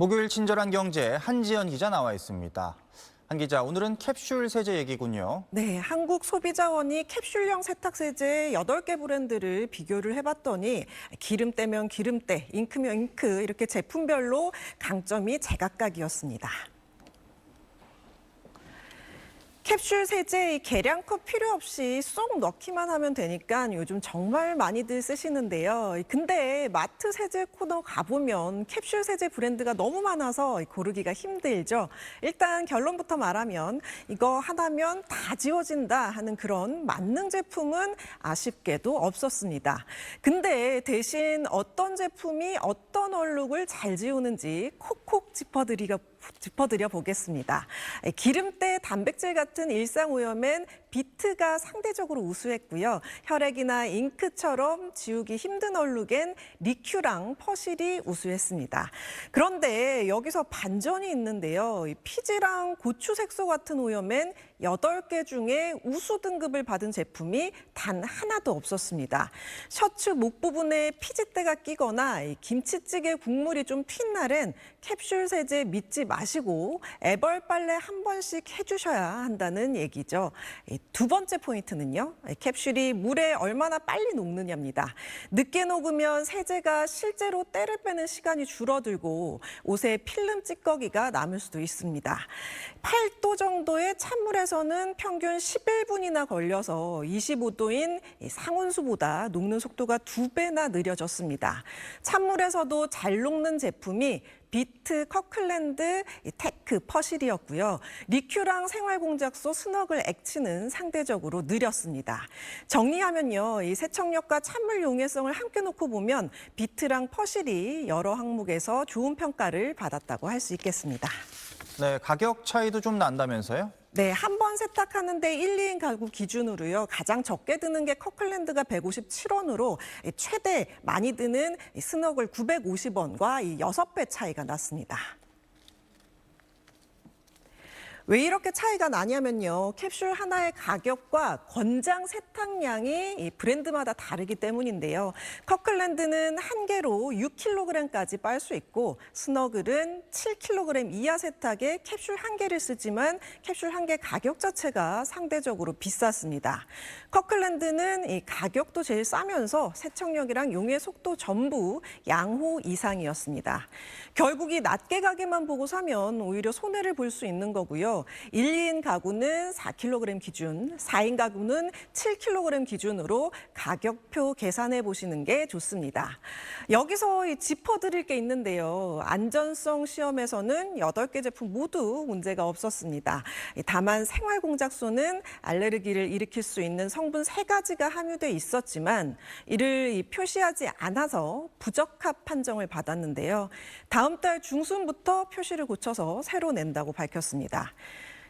목요일 친절한 경제 한지연 기자 나와 있습니다. 한 기자, 오늘은 캡슐 세제 얘기군요. 네, 한국소비자원이 캡슐형 세탁세제 8개 브랜드를 비교를 해봤더니 기름때면 기름때, 잉크면 잉크 이렇게 제품별로 강점이 제각각이었습니다. 캡슐 세제 계량컵 필요 없이 쏙 넣기만 하면 되니까 요즘 정말 많이들 쓰시는데요. 근데 마트 세제 코너 가보면 캡슐 세제 브랜드가 너무 많아서 고르기가 힘들죠. 일단 결론부터 말하면 이거 하나면 다 지워진다 하는 그런 만능 제품은 아쉽게도 없었습니다. 근데 대신 어떤 제품이 어떤 얼룩을 잘 지우는지 콕콕 짚어드려 보겠습니다. 기름때, 단백질 같은 일상 오염엔 비트가 상대적으로 우수했고요. 혈액이나 잉크처럼 지우기 힘든 얼룩엔 리큐랑 퍼실이 우수했습니다. 그런데 여기서 반전이 있는데요. 피지랑 고추 색소 같은 오염엔 8개 중에 우수 등급을 받은 제품이 단 하나도 없었습니다. 셔츠 목 부분에 피지때가 끼거나 김치찌개 국물이 좀 핀 날엔 캡슐 세제 믿지 마시고 애벌 빨래 한 번씩 해주셔야 한다는 얘기죠. 두 번째 포인트는요. 캡슐이 물에 얼마나 빨리 녹느냐입니다. 늦게 녹으면 세제가 실제로 때를 빼는 시간이 줄어들고 옷에 필름 찌꺼기가 남을 수도 있습니다. 8도 정도의 찬물에서는 평균 11분이나 걸려서 25도인 상온수보다 녹는 속도가 2배나 느려졌습니다. 찬물에서도 잘 녹는 제품이 비트, 커클랜드, 테크, 퍼실이었고요. 리큐랑 생활공작소, 스너글, 액치는 상대적으로 느렸습니다. 정리하면요, 이 세척력과 찬물 용해성을 함께 놓고 보면 비트랑 퍼실이 여러 항목에서 좋은 평가를 받았다고 할 수 있겠습니다. 네, 가격 차이도 좀 난다면서요? 네, 한 번 세탁하는데 1, 2인 가구 기준으로요. 가장 적게 드는 게 커클랜드가 157원으로 최대 많이 드는 스너글 950원과 이 6배 차이가 났습니다. 왜 이렇게 차이가 나냐면요. 캡슐 하나의 가격과 권장 세탁량이 브랜드마다 다르기 때문인데요. 커클랜드는 한 개로 6kg까지 빨 수 있고 스너글은 7kg 이하 세탁에 캡슐 한 개를 쓰지만 캡슐 한 개 가격 자체가 상대적으로 비쌌습니다. 커클랜드는 이 가격도 제일 싸면서 세척력이랑 용해 속도 전부 양호 이상이었습니다. 결국 이 낮게 가게만 보고 사면 오히려 손해를 볼 수 있는 거고요. 1, 2인 가구는 4kg 기준, 4인 가구는 7kg 기준으로 가격표 계산해 보시는 게 좋습니다. 여기서 짚어드릴 게 있는데요. 안전성 시험에서는 8개 제품 모두 문제가 없었습니다. 다만 생활공작소는 알레르기를 일으킬 수 있는 성분 3가지가 함유돼 있었지만 이를 표시하지 않아서 부적합 판정을 받았는데요. 다음 달 중순부터 표시를 고쳐서 새로 낸다고 밝혔습니다.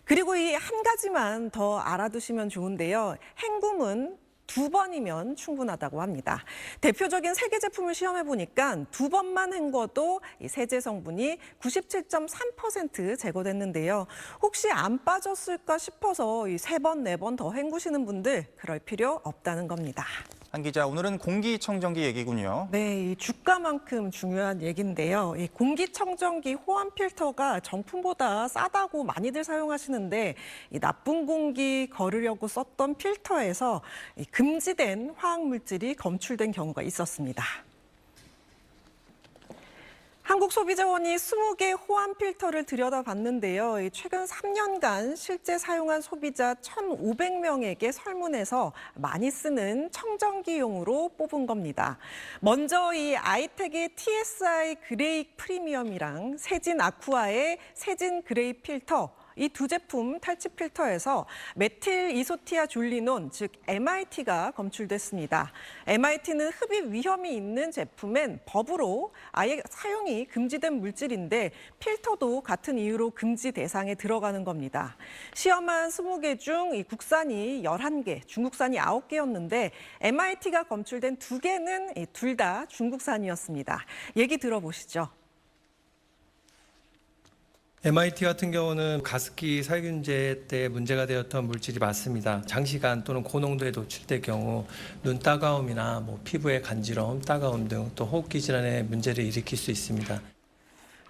그리고 이 한 가지만 더 알아두시면 좋은데요. 헹굼은 2번이면 충분하다고 합니다. 대표적인 세계 제품을 시험해 보니까 2번만 헹궈도 이 세제 성분이 97.3% 제거됐는데요. 혹시 안 빠졌을까 싶어서 이 3번, 4번 더 헹구시는 분들 그럴 필요 없다는 겁니다. 한 기자, 오늘은 공기청정기 얘기군요. 네, 이 주가만큼 중요한 얘기인데요. 이 공기청정기 호환 필터가 정품보다 싸다고 많이들 사용하시는데 이 나쁜 공기 거르려고 썼던 필터에서 이 금지된 화학물질이 검출된 경우가 있었습니다. 한국소비자원이 20개 호환 필터를 들여다봤는데요. 최근 3년간 실제 사용한 소비자 1,500명에게 설문해서 많이 쓰는 청정기용으로 뽑은 겁니다. 먼저 이 아이텍의 TSI 그레이 프리미엄이랑 세진 아쿠아의 세진 그레이 필터, 이 두 제품 탈취 필터에서 메틸 이소티아 졸리논, 즉 MIT가 검출됐습니다. MIT는 흡입 위험이 있는 제품엔 법으로 아예 사용이 금지된 물질인데 필터도 같은 이유로 금지 대상에 들어가는 겁니다. 시험한 20개 중 이 국산이 11개, 중국산이 9개였는데 MIT가 검출된 2개는 둘 다 중국산이었습니다. 얘기 들어보시죠. MIT 같은 경우는 가습기 살균제 때 문제가 되었던 물질이 맞습니다. 장시간 또는 고농도에 노출될 경우 눈 따가움이나 피부의 간지러움, 따가움 등 또 호흡기 질환의 문제를 일으킬 수 있습니다.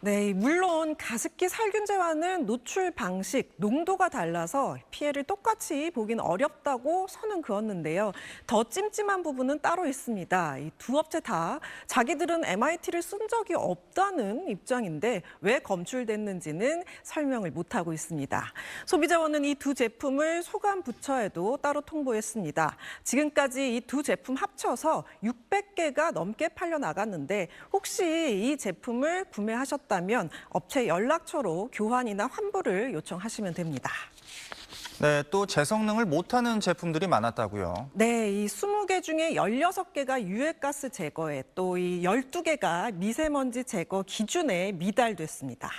네, 물론 가습기 살균제와는 노출 방식, 농도가 달라서 피해를 똑같이 보긴 어렵다고 선은 그었는데요. 더 찜찜한 부분은 따로 있습니다. 이 두 업체 다 자기들은 MIT를 쓴 적이 없다는 입장인데 왜 검출됐는지는 설명을 못하고 있습니다. 소비자원은 이 두 제품을 소관 부처에도 따로 통보했습니다. 지금까지 이 두 제품 합쳐서 600개가 넘게 팔려 나갔는데 혹시 이 제품을 구매하셨다면 업체 연락처로 교환이나 환불을 요청하시면 됩니다. 네, 또 재성능을 못하는 제품들이 많았다고요. 네, 이 20개 중에 16개가 유해가스 제거에 또 이 12개가 미세먼지 제거 기준에 미달됐습니다.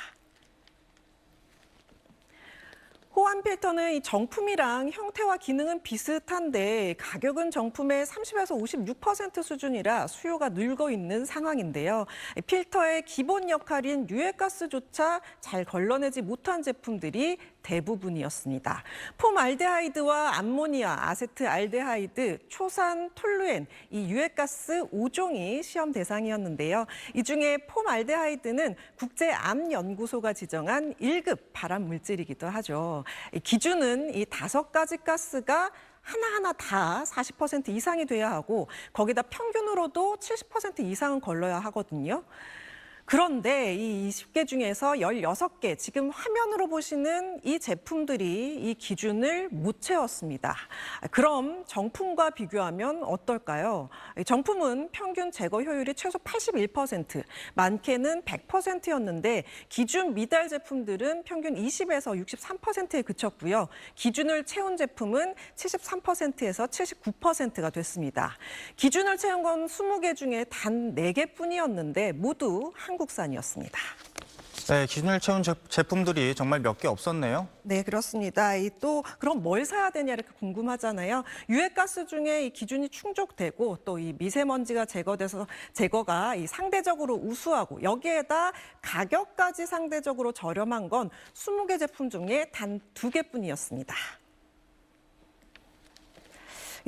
호환 필터는 이 정품이랑 형태와 기능은 비슷한데 가격은 정품의 30에서 56% 수준이라 수요가 늘고 있는 상황인데요. 필터의 기본 역할인 유해가스조차 잘 걸러내지 못한 제품들이 대부분이었습니다. 폼알데하이드와 암모니아, 아세트알데하이드, 초산, 톨루엔 이 유해가스 5종이 시험 대상이었는데요. 이 중에 폼알데하이드는 국제암연구소가 지정한 1급 발암 물질이기도 하죠. 기준은 이 5가지 가스가 하나하나 다 40% 이상이 돼야 하고 거기다 평균으로도 70% 이상은 걸러야 하거든요. 그런데 이 20개 중에서 16개, 지금 화면으로 보시는 이 제품들이 이 기준을 못 채웠습니다. 그럼 정품과 비교하면 어떨까요? 정품은 평균 제거 효율이 최소 81%, 많게는 100%였는데 기준 미달 제품들은 평균 20에서 63%에 그쳤고요. 기준을 채운 제품은 73%에서 79%가 됐습니다. 기준을 채운 건 20개 중에 단 4개뿐이었는데 모두 한국산이었습니다. 네, 기준을 채운 제품들이 정말 몇 개 없었네요. 네, 그렇습니다. 또 그럼 뭘 사야 되냐 이렇게 궁금하잖아요. 유해가스 중에 이 기준이 충족되고 또 이 미세먼지가 제거돼서 제거가 이 상대적으로 우수하고 여기에다 가격까지 상대적으로 저렴한 건 20개 제품 중에 단 2개뿐이었습니다.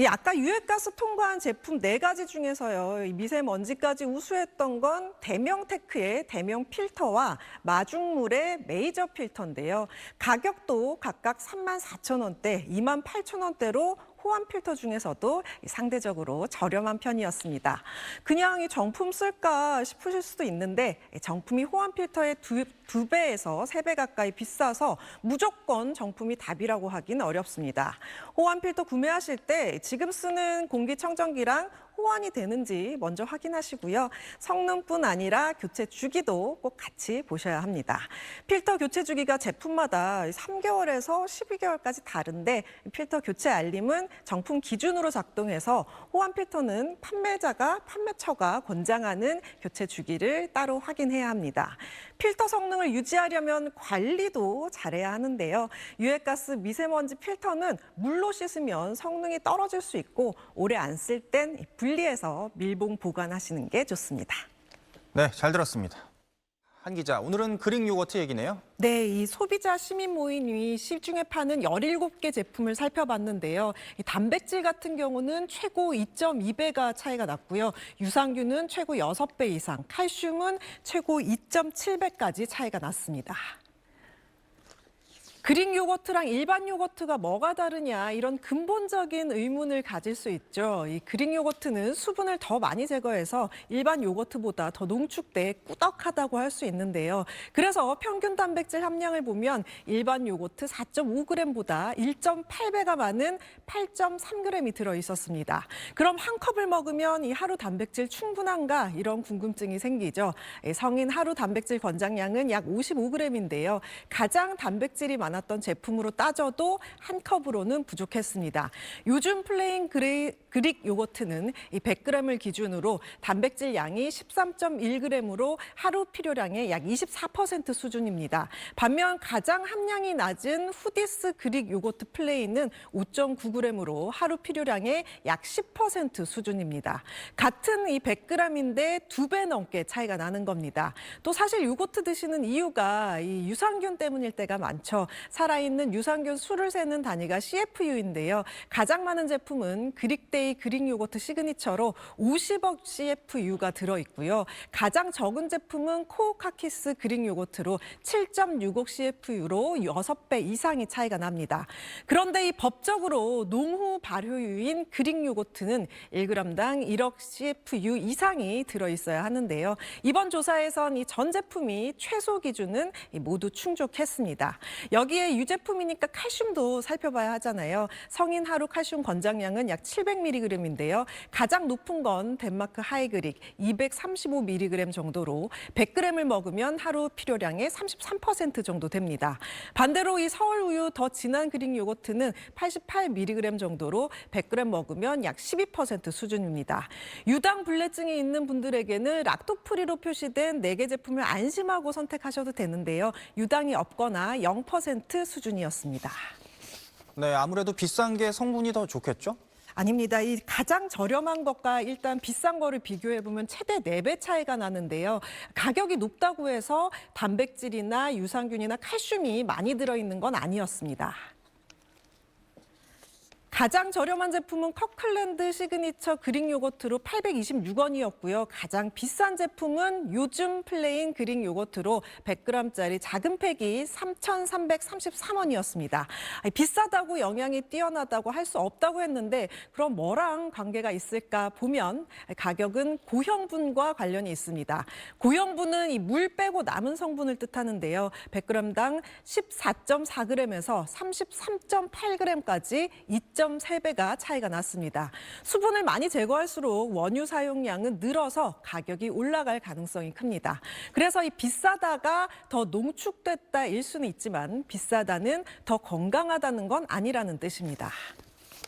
아까 유해가스 통과한 제품 4가지 중에서요. 이 미세먼지까지 우수했던 건 대명테크의 대명 필터와 마중물의 메이저 필터인데요. 가격도 각각 34,000원대, 28,000원대로 호환 필터 중에서도 상대적으로 저렴한 편이었습니다. 그냥 이 정품 쓸까 싶으실 수도 있는데 정품이 호환 필터의 2배에서 3배 가까이 비싸서 무조건 정품이 답이라고 하긴 어렵습니다. 호환 필터 구매하실 때 지금 쓰는 공기청정기랑 호환이 되는지 먼저 확인하시고요. 성능뿐 아니라 교체 주기도 꼭 같이 보셔야 합니다. 필터 교체 주기가 제품마다 3개월에서 12개월까지 다른데 필터 교체 알림은 정품 기준으로 작동해서 호환 필터는 판매처가 권장하는 교체 주기를 따로 확인해야 합니다. 필터 성능을 유지하려면 관리도 잘해야 하는데요. 유해가스 미세먼지 필터는 물로 씻으면 성능이 떨어질 수 있고 오래 안 쓸 땐 분리해서 밀봉 보관하시는 게 좋습니다. 네, 잘 들었습니다. 한 기자, 오늘은 그릭 요거트 얘기네요. 네, 이 소비자 시민 모임이 시중에 파는 17개 제품을 살펴봤는데요. 이 단백질 같은 경우는 최고 2.2배가 차이가 났고요. 유산균은 최고 6배 이상, 칼슘은 최고 2.7배까지 차이가 났습니다. 그릭 요거트랑 일반 요거트가 뭐가 다르냐 이런 근본적인 의문을 가질 수 있죠. 이 그릭 요거트는 수분을 더 많이 제거해서 일반 요거트보다 더 농축돼 꾸덕하다고 할 수 있는데요. 그래서 평균 단백질 함량을 보면 일반 요거트 4.5g보다 1.8배가 많은 8.3g이 들어있었습니다. 그럼 한 컵을 먹으면 이 하루 단백질 충분한가 이런 궁금증이 생기죠. 성인 하루 단백질 권장량은 약 55g인데요. 가장 단백질이 많았던 제품으로 따져도 한 컵으로는 부족했습니다. 요즘 플레인 그릭 요거트는 이 100g을 기준으로 단백질 양이 13.1g으로 하루 필요량의 약 24% 수준입니다. 반면 가장 함량이 낮은 후디스 그릭 요거트 플레인은 5.9g으로 하루 필요량의 약 10% 수준입니다. 같은 이 100g인데 2배 넘게 차이가 나는 겁니다. 또 사실 요거트 드시는 이유가 이 유산균 때문일 때가 많죠. 살아있는 유산균 수를 세는 단위가 CFU인데요. 가장 많은 제품은 그릭데이 그릭 요거트 시그니처로 50억 CFU가 들어있고요. 가장 적은 제품은 코오카키스 그릭 요거트로 7.65 CFU로 6배 이상이 차이가 납니다. 그런데 이 법적으로 농후 발효유인 그릭 요거트는 1g당 1억 CFU 이상이 들어있어야 하는데요. 이번 조사에선 이 전 제품이 최소 기준은 모두 충족했습니다. 여기에 유제품이니까 칼슘도 살펴봐야 하잖아요. 성인 하루 칼슘 권장량은 약 700mg인데요. 가장 높은 건 덴마크 하이그릭 235mg 정도로 100g을 먹으면 하루 필요량의 33% 정도 됩니다. 반대로 이 서울우유 더 진한 그릭 요거트는 88mg 정도로 100g 먹으면 약 12% 수준입니다. 유당 불내증이 있는 분들에게는 락토프리로 표시된 4개 제품을 안심하고 선택하셔도 되는데요. 유당이 없거나 0% 수준이었습니다. 네, 아무래도 비싼 게 성분이 더 좋겠죠? 아닙니다. 이 가장 저렴한 것과 일단 비싼 거를 비교해보면 최대 4배 차이가 나는데요. 가격이 높다고 해서 단백질이나 유산균이나 칼슘이 많이 들어있는 건 아니었습니다. 가장 저렴한 제품은 커클랜드 시그니처 그릭 요거트로 826원이었고요. 가장 비싼 제품은 요즘 플레인 그릭 요거트로 100g짜리 작은 팩이 3,333원이었습니다. 비싸다고 영양이 뛰어나다고 할 수 없다고 했는데 그럼 뭐랑 관계가 있을까 보면 가격은 고형분과 관련이 있습니다. 고형분은 이 물 빼고 남은 성분을 뜻하는데요. 100g당 14.4g에서 33.8g까지 2.3배가 차이가 났습니다. 수분을 많이 제거할수록 원유 사용량은 늘어서 가격이 올라갈 가능성이 큽니다. 그래서 이 비싸다가 더 농축됐다일 수는 있지만 비싸다는 더 건강하다는 건 아니라는 뜻입니다.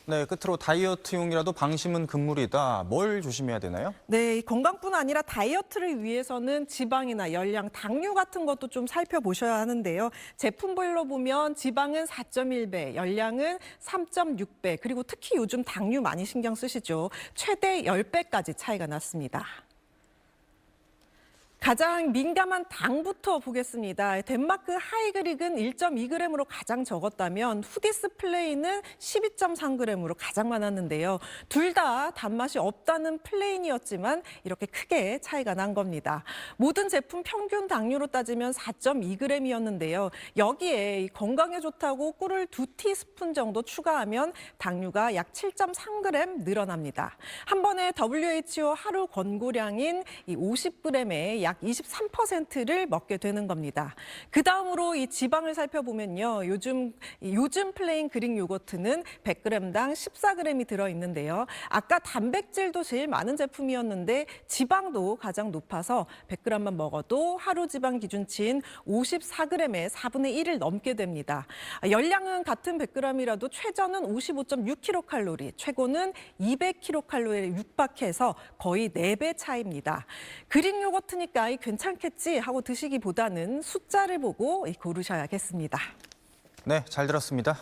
네, 끝으로 다이어트용이라도 방심은 금물이다. 뭘 조심해야 되나요? 네, 건강뿐 아니라 다이어트를 위해서는 지방이나 열량, 당류 같은 것도 좀 살펴보셔야 하는데요. 제품별로 보면 지방은 4.1배, 열량은 3.6배, 그리고 특히 요즘 당류 많이 신경 쓰시죠. 최대 10배까지 차이가 났습니다. 가장 민감한 당부터 보겠습니다. 덴마크 하이그릭은 1.2g으로 가장 적었다면 후디스 플레인은 12.3g으로 가장 많았는데요. 둘 다 단맛이 없다는 플레인이었지만 이렇게 크게 차이가 난 겁니다. 모든 제품 평균 당류로 따지면 4.2g이었는데요. 여기에 건강에 좋다고 꿀을 2티스푼 정도 추가하면 당류가 약 7.3g 늘어납니다. 한 번에 WHO 하루 권고량인 이 50g에 약 23%를 먹게 되는 겁니다. 그 다음으로 이 지방을 살펴보면요. 요즘 플레인 그릭 요거트는 100g당 14g이 들어있는데요. 아까 단백질도 제일 많은 제품이었는데 지방도 가장 높아서 100g만 먹어도 하루 지방 기준치인 54g의 4분의 1을 넘게 됩니다. 열량은 같은 100g이라도 최저는 55.6kcal, 최고는 200kcal에 육박해서 거의 4배 차이입니다. 그릭 요거트니까 괜찮겠지 하고 드시기보다는 숫자를 보고 고르셔야겠습니다. 네, 잘 들었습니다.